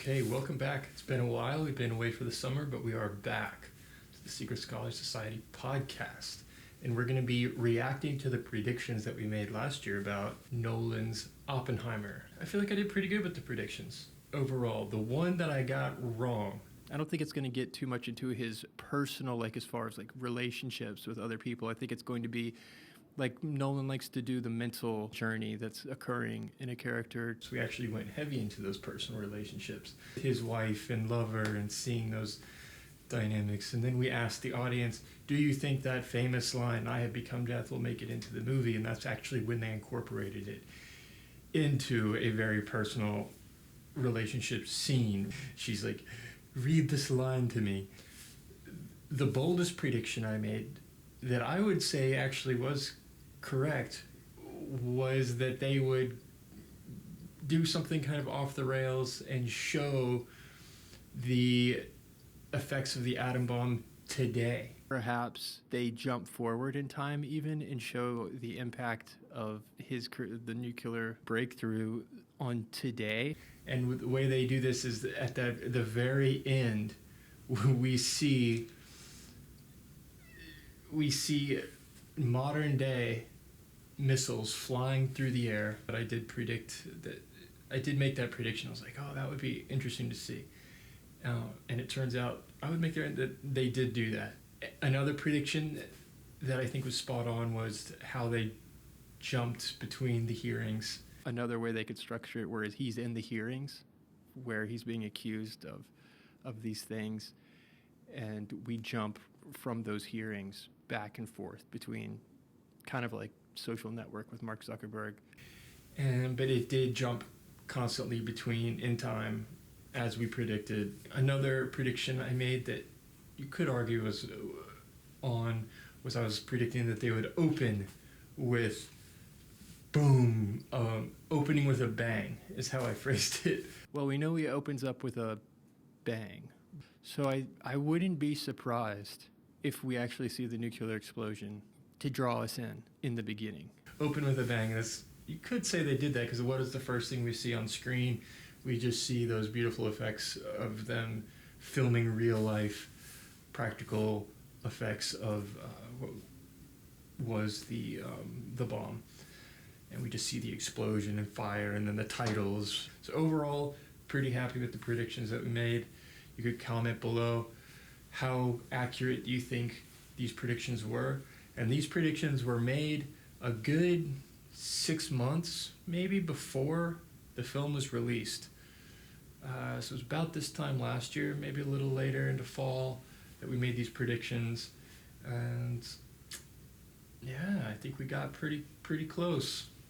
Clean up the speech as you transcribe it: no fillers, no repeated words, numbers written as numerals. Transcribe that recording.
Okay, welcome back. It's been a while. We've been away for the summer, but we are back to the Secret Scholar Society podcast. And we're going to be reacting to the predictions that we made last year about Nolan's Oppenheimer. I feel like I did pretty good with the predictions overall. The one that I got wrong, I don't think it's going to get too much into his personal, as far as relationships with other people. I think it's going to be like Nolan likes to do the mental journey that's occurring in a character. So we actually went heavy into those personal relationships, his wife and lover, and seeing those dynamics. And then we asked the audience, do you think that famous line, "I have become death," will make it into the movie? And that's actually when they incorporated it into a very personal relationship scene. She's like, "Read this line to me." The boldest prediction I made that I would say actually was correct was that they would do something kind of off the rails and show the effects of the atom bomb today. Perhaps they jump forward in time even and show the impact of the nuclear breakthrough on today. And the way they do this is at the very end, we see modern day missiles flying through the air. But I did make that prediction. I was like, oh, that would be interesting to see. And it turns out I would make that they did do that. Another prediction that I think was spot on was how they jumped between the hearings. Another way they could structure it where he's in the hearings where he's being accused of these things, and we jump from those hearings back and forth between kind of like Social Network with Mark Zuckerberg. But it did jump constantly between in time as we predicted. Another prediction I made that you could argue was I was predicting that they would open with boom, opening with a bang is how I phrased it. Well, we know he opens up with a bang. So I wouldn't be surprised if we actually see the nuclear explosion to draw us in the beginning. Open with a bang. You could say they did that because what is the first thing we see on screen? We just see those beautiful effects of them filming real life, practical effects of what was the bomb. And we just see the explosion and fire and then the titles. So overall, pretty happy with the predictions that we made. You could comment below how accurate you think these predictions were. And these predictions were made a good 6 months, maybe, before the film was released. So it was about this time last year, maybe a little later into fall, that we made these predictions. And yeah, I think we got pretty close.